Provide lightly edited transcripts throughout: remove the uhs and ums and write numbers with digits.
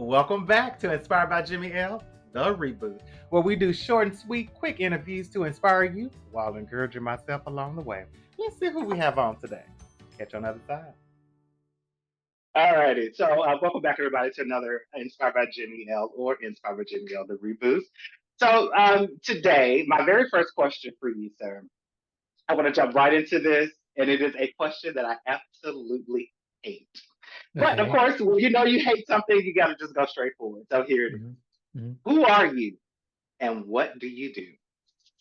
Welcome back to Inspired by Jimmy L, the reboot, where we do short and sweet, quick interviews to inspire you while encouraging myself along the way. Let's see who we have on today. Catch you on the other side. All righty. So, welcome back, everybody, to another Inspired by Jimmy L or Inspired by Jimmy L, the reboot. So, today, my very first question for you, sir, I want to jump right into this, and it is a question that I absolutely hate. But of Okay. course, when you know you hate something, you got to just go straight forward. So here it is. hmm hmm Who are you and what do you do?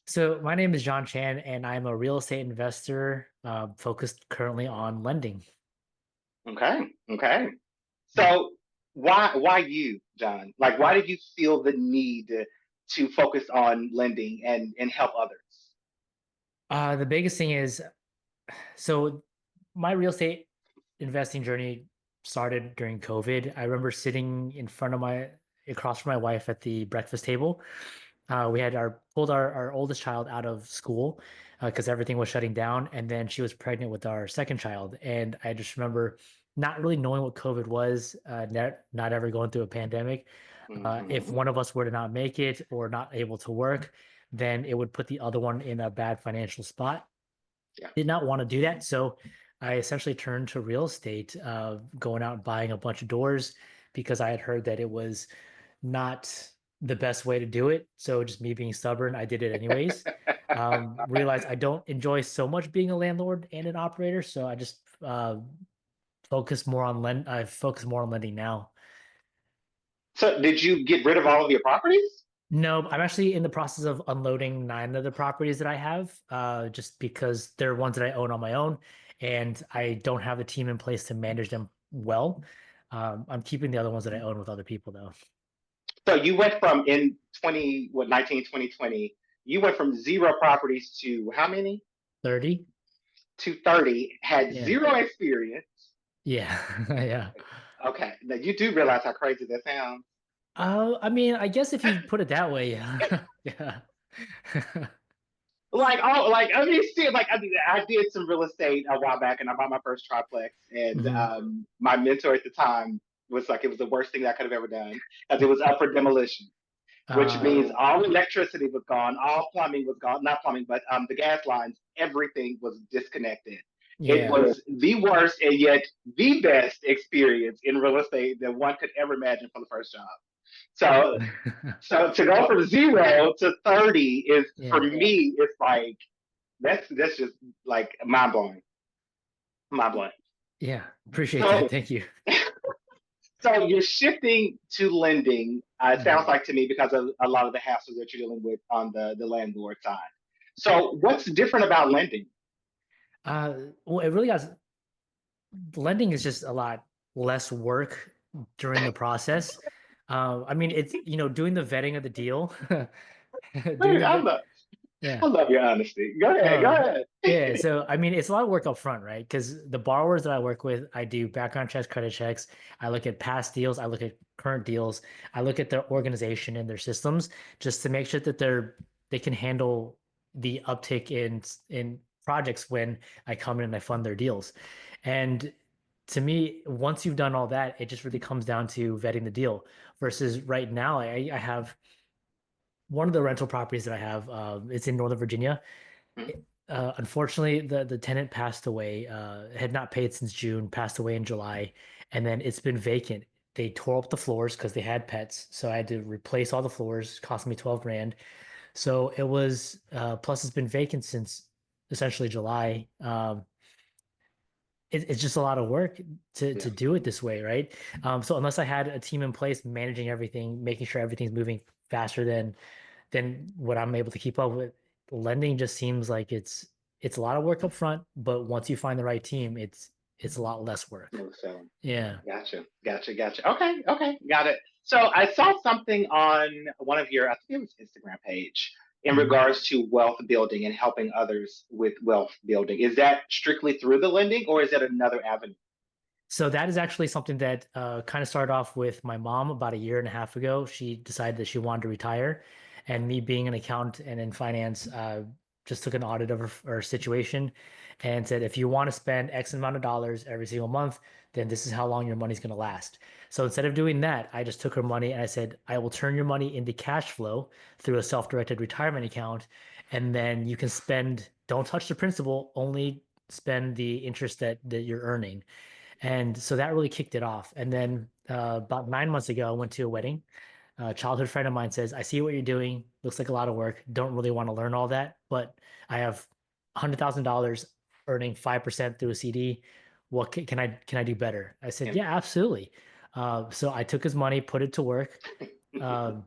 So my name is Jon Chan, and I'm a real estate investor focused currently on lending. Okay. Okay. Mm. So why you, John? Like why did you feel the need to focus on lending and help others? The biggest thing is, so my real estate investing journey started during COVID. I remember sitting across from my wife at the breakfast table. We had pulled our oldest child out of school because everything was shutting down, and then she was pregnant with our second child. And I just remember not really knowing what COVID was, not ever going through a pandemic. If Hmm. one of us were to not make it or not able to work, then it would put the other one in a bad financial spot. Yeah. Did not want to do that, so I essentially turned to real estate, going out and buying a bunch of doors because I had heard that it was not the best way to do it. So just me being stubborn, I did it anyways. Realized I don't enjoy so much being a landlord and an operator, so I just I focus more on lending now. So did you get rid of all of your properties? No, I'm actually in the process of unloading 9 of the properties that I have, just because they're ones that I own on my own, and I don't have the team in place to manage them well. I'm keeping the other ones that I own with other people though. So you went from in 20, what, 19, 2020, you went from zero properties to how many? 30? To 30, had Yeah. zero experience. Yeah. Yeah. Okay. Now you do realize how crazy that sounds. I mean, I guess if you put it that way, yeah. Yeah. Like oh like I mean see like I did some real estate a while back and I bought my first triplex and hmm my mentor at the time was like it was the worst thing that I could have ever done because it was up for demolition, which means Uh, all electricity was gone, all plumbing was gone, not plumbing but the gas lines, everything was disconnected. It yeah. was the worst and yet the best experience in real estate that one could ever imagine for the first job. So so to go from zero to 30 is for Yeah. me, it's like that's just like mind blowing, mind blowing. Yeah. Appreciate that. So Thank you. so you're shifting to lending. It sounds Mhm. like to me because of a lot of the hassles that you're dealing with on the landlord side. So what's different about lending? Well, it really got lending is just a lot less work during the process. I mean, it's doing the vetting of the deal, doing Dude, the vet. I Yeah. love your honesty. Go ahead, go Uh, ahead. yeah. So, I mean, it's a lot of work up front, right? Because the borrowers that I work with, I do background checks, credit checks. I look at past deals. I look at current deals. I look at their organization and their systems just to make sure that they can handle the uptick in projects when I come in and I fund their deals. And to me, once you've done all that, it just really comes down to vetting the deal. Versus right now, I have one of the rental properties that I have. It's in Northern Virginia. Unfortunately, the tenant passed away. Had not paid since June. Passed away in July, and then it's been vacant. They tore up the floors because they had pets, so I had to replace all the floors. Cost me 12 grand. So it was plus it's been vacant since essentially July. It's just a lot of work Yeah. to do it this way, right? So unless I had a team in place managing everything, making sure everything's moving faster than what I'm able to keep up with, lending just seems like it's a lot of work up front, but once you find the right team, it's a lot less work. So Yeah. gotcha, gotcha, gotcha. Okay, okay, got it. So I saw something on one of your, I think it was Instagram page, in Mhm. regards to wealth building and helping others with wealth building. Is that strictly through the lending, or is that another avenue? So that is actually something that kind of started off with my mom about a year and a half ago. She decided that she wanted to retire, and me being an accountant and in finance, just took an audit of her situation and said, if you want to spend X amount of dollars every single month, then this is how long your money's going to last. So instead of doing that, I just took her money and I said, I will turn your money into cash flow through a self-directed retirement account. And then you can spend, don't touch the principal, only spend the interest that you're earning. And so that really kicked it off. And then about 9 months ago, I went to a wedding. A childhood friend of mine says, I see what you're doing. Looks like a lot of work. Don't really want to learn all that, but I have $100,000 earning 5% through a CD. What can I do better? I said, And yeah, absolutely. So I took his money, put it to work, um,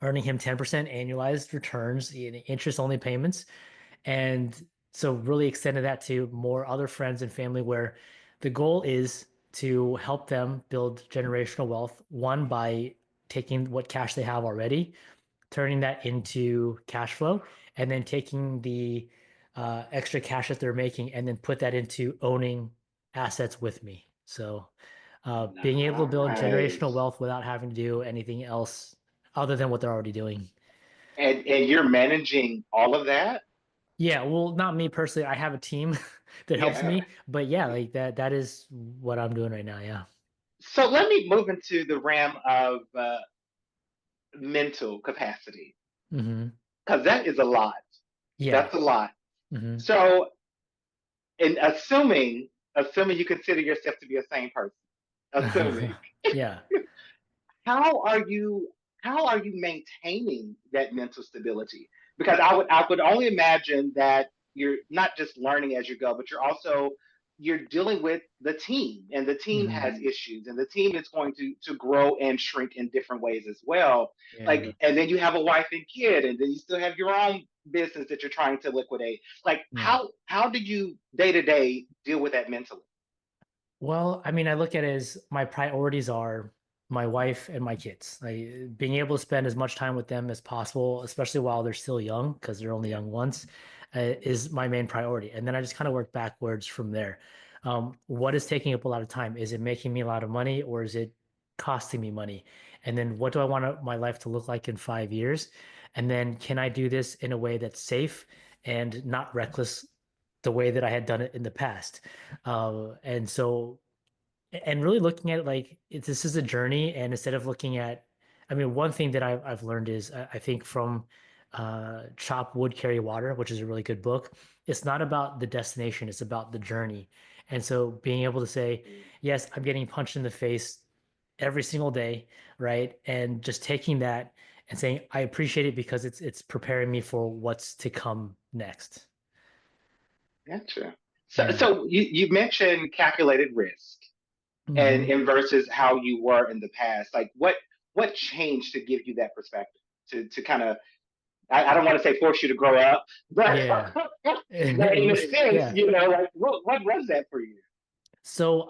earning him 10% annualized returns, interest only payments. And so really extended that to more other friends and family where the goal is to help them build generational wealth, one by taking what cash they have already, turning that into cash flow, and then taking the extra cash that they're making and then put that into owning assets with me. So being able to build generational nice. wealth without having to do anything else other than what they're already doing. And you're managing all of that? Yeah, well, not me personally. I have a team that helps Yeah. me, but yeah, like that is what I'm doing right now. Yeah. So let me move into the realm of mental capacity, Hmm. because that is a lot. Yeah. That's a lot. Hmm. So, in assuming you consider yourself to be a sane person, assuming, Yeah. how are you how are you maintaining that mental stability? Because I would only imagine that you're not just learning as you go, but you're dealing with the team, and the team has Hmm. issues, and the team is going to grow and shrink in different ways as well. Yeah. Like, and then you have a wife and kid, and then you still have your own business that you're trying to liquidate. Like, Yeah. how do you day to day deal with that mentally? Well, I mean, I look at it as my priorities are my wife and my kids. Like being able to spend as much time with them as possible, especially while they're still young, because they're only Yeah. young once, is my main priority. And then I just kind of work backwards from there. What is taking up a lot of time? Is it making me a lot of money or is it costing me money? And then what do I want my life to look like in 5 years? And then can I do this in a way that's safe and not reckless the way that I had done it in the past? And so, and really looking at it like this is a journey, and instead of looking at, I mean, one thing that I've learned is I think from Chop Wood Carry Water, which is a really good book. It's not about the destination; it's about the journey. And so, being able to say, yes, I'm getting punched in the face every single day, right? And just taking that and saying, I appreciate it because it's preparing me for what's to come next. Gotcha. So, Yeah. so you mentioned calculated risk, Hmm. and versus how you were in the past. Like, what changed to give you that perspective to kind of, I don't want to say force you to grow up, but Yeah. but in a sense, Yeah. like what was that for you? So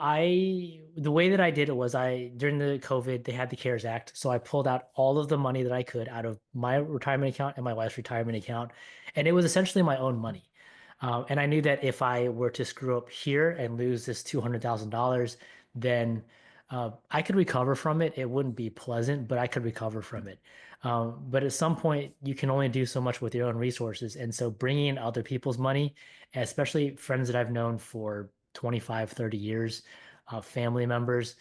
the way that I did it was during the COVID, they had the CARES Act. So I pulled out all of the money that I could out of my retirement account and my wife's retirement account. And it was essentially my own money. And I knew that if I were to screw up here and lose this $200,000, then I could recover from it. It wouldn't be pleasant, but I could recover from it. But at some point, you can only do so much with your own resources. And so bringing in other people's money, especially friends that I've known for 25, 30 years, family members,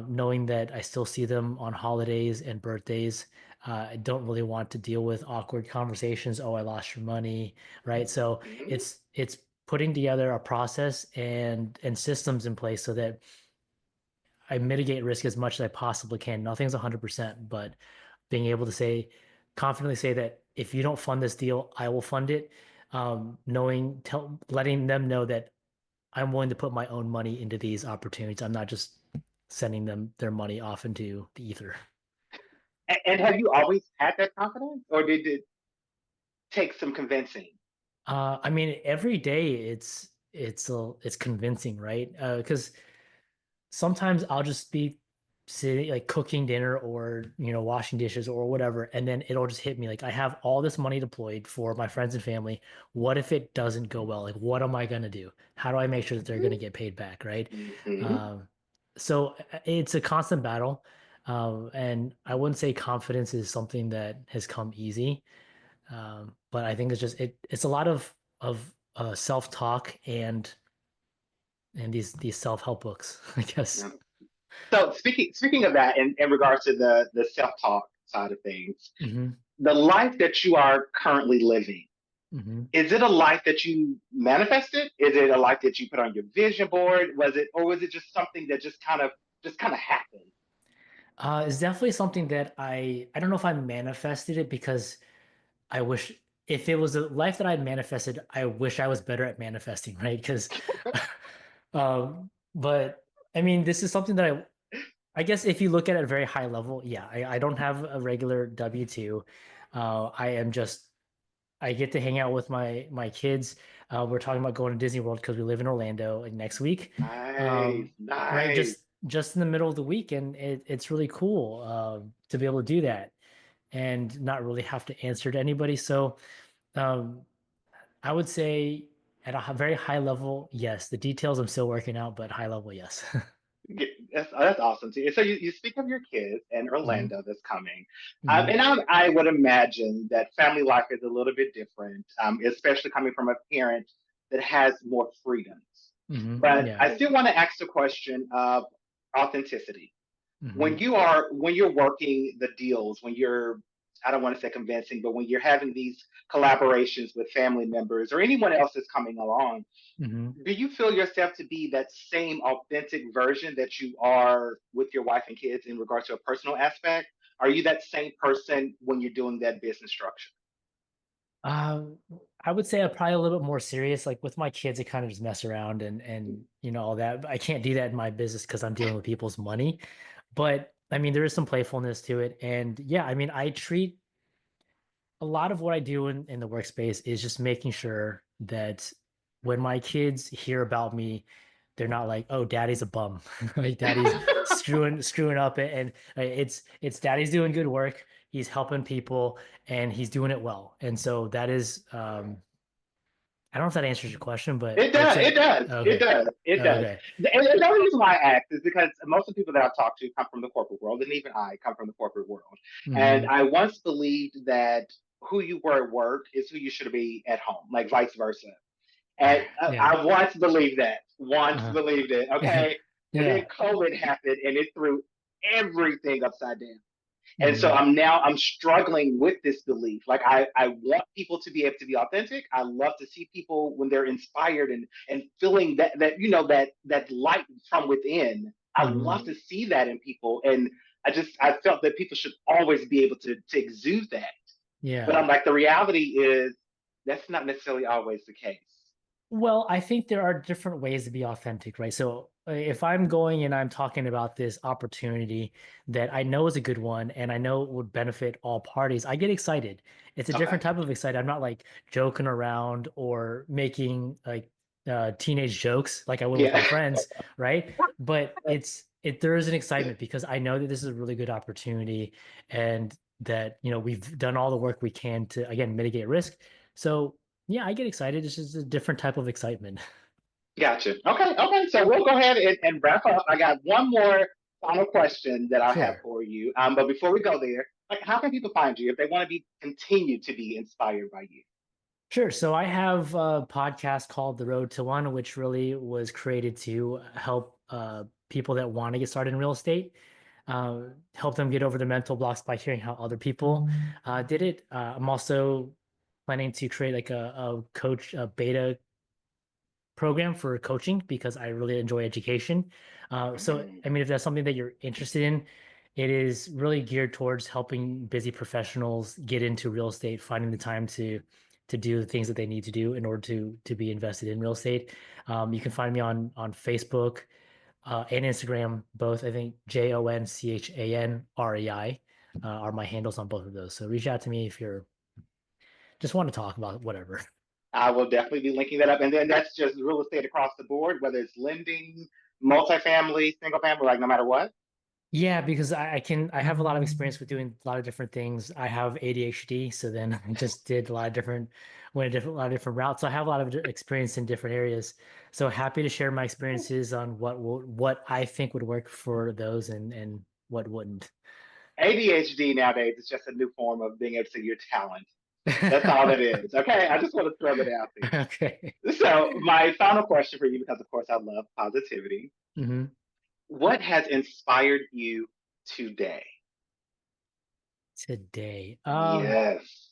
knowing that I still see them on holidays and birthdays. I don't really want to deal with awkward conversations. Oh, I lost your money, right? So Mhm. it's putting together a process and systems in place so that I mitigate risk as much as I possibly can. Nothing's 100%, but being able to confidently say that if you don't fund this deal, I will fund it. Letting them know that I'm willing to put my own money into these opportunities. I'm not just sending them their money off into the ether. And have you always had that confidence, or did it take some convincing? I mean, every day it's convincing, right? Because sometimes I'll just be sitting like cooking dinner or washing dishes or whatever, and then it'll just hit me like I have all this money deployed for my friends and family. What if it doesn't go well? Like, what am I gonna do? How do I make sure that they're gonna get paid back, right? Hmm. So it's a constant battle, and I wouldn't say confidence is something that has come easy. But I think it's just it's a lot of self-talk and these self-help books, I guess. Yeah. So speaking of that, in regards to the self talk side of things, Hmm. the life that you are currently living, Hmm. is it a life that you manifested? Is it a life that you put on your vision board? Was it just something that just kind of happened? It's definitely something that I don't know if I manifested it because I wish if it was a life that I had manifested, I wish I was better at manifesting, right? Because, but I mean, this is something that I guess if you look at it at a very high level, yeah, I don't have a regular W-2. I am just I get to hang out with my kids. We're talking about going to Disney World because we live in Orlando like next week. Nice, Right, nice. just in the middle of the week, and it's really cool to be able to do that and not really have to answer to anybody. So um, I would say at a very high level, yes. The details I'm still working out, but high level, yes. That's awesome too. So you speak of your kids and Hmm. Orlando that's coming, Hmm. and I would imagine that family life is a little bit different, especially coming from a parent that has more freedoms. Hmm. But Yeah. I still want to ask the question of authenticity. Hmm. When you're working the deals, when you're, I don't want to say convincing, but when you're having these collaborations with family members or anyone else that's coming along, Hmm. do you feel yourself to be that same authentic version that you are with your wife and kids in regards to a personal aspect? Are you that same person when you're doing that business structure? Um, I would say I'm probably a little bit more serious. Like with my kids, I kind of just mess around and all that. But I can't do that in my business because I'm dealing with people's money. But I mean, there is some playfulness to it. And yeah, I mean, I treat a lot of what I do in the workspace is just making sure that when my kids hear about me, they're not like, "Oh, daddy's a bum." Like daddy's screwing up and it's daddy's doing good work. He's helping people and he's doing it well. And so that is I don't know if that answers your question, but It I would does. It say does. It okay. does. It does. Okay. And the only reason why I ask is because most of the people that I've talked to come from the corporate world, and even I come from the corporate world. And Hmm. I once believed that who you were at work is who you should be at home, like vice versa. And Yeah. I once believed that. Once Uh-huh. believed it. Okay. And then Yeah. COVID happened, and it threw everything upside down. And so Hmm. I'm struggling with this belief. Like I want people to be able to be authentic. I love to see people when they're inspired and feeling that light from within. I love Hmm. to see that in people. And I felt that people should always be able to exude that. But Yeah. I'm like, the reality is that's not necessarily always the case. Well, I think there are different ways to be authentic, right? So if I'm going and I'm talking about this opportunity that I know is a good one and I know it would benefit all parties, I get excited. It's a different Okay. type of excited. I'm not like joking around or making like teenage jokes like I would with my Yeah. friends, right? But there is an excitement because I know that this is a really good opportunity and that, we've done all the work we can to again mitigate risk. So yeah, I get excited. It's just a different type of excitement. Gotcha. Okay. Okay. So we'll go ahead and wrap up. I got one more final question that I have Sure. for you. But before we go there, like, how can people find you if they want to be continue to be inspired by you? Sure. So I have a podcast called The Road to One, which really was created to help people that want to get started in real estate, help them get over their mental blocks by hearing how other people did it. I'm also planning to create like a beta program for coaching because I really enjoy education. So, Mm. I mean, if that's something that you're interested in, it is really geared towards helping busy professionals get into real estate, finding the time to do the things that they need to do in order to be invested in real estate. You can find me on Facebook and Instagram, both. I think JonChanRei are my handles on both of those. So reach out to me if you're just want to talk about whatever. I will definitely be linking that up. And then that's just real estate across the board, whether it's lending, multifamily, single family, like no matter what. Yeah, because I have a lot of experience with doing a lot of different things. I have ADHD, so then I just did a lot of different a lot of different routes. So I have a lot of experience in different areas. So happy to share my experiences on what I think would work for those and what wouldn't. ADHD nowadays is just a new form of being able to see your talent. That's all it is. Okay, I just want to throw that out there. Okay. So, my final question for you, because of course I love positivity. Hmm. What has inspired you today? Today. Yes.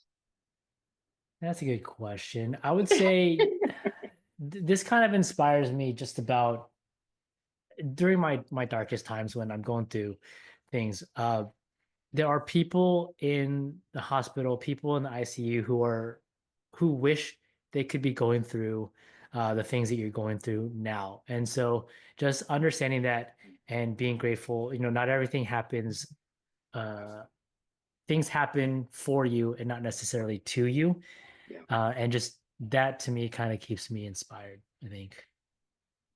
That's a good question. I would say this kind of inspires me just about during my darkest times when I'm going through things. There are people in the hospital, people in the ICU who wish they could be going through the things that you're going through now. And so just understanding that and being grateful, not everything happens uh things happen for you and not necessarily to you. Yeah. And just that to me kind of keeps me inspired, I think.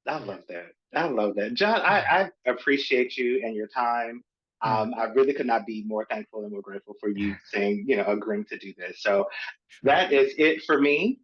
I Yeah. love that. I love that. John, Yeah. I appreciate you and your time. Mhm. I really could not be more thankful and more grateful for you saying, agreeing to do this. So Sure. that is it for me.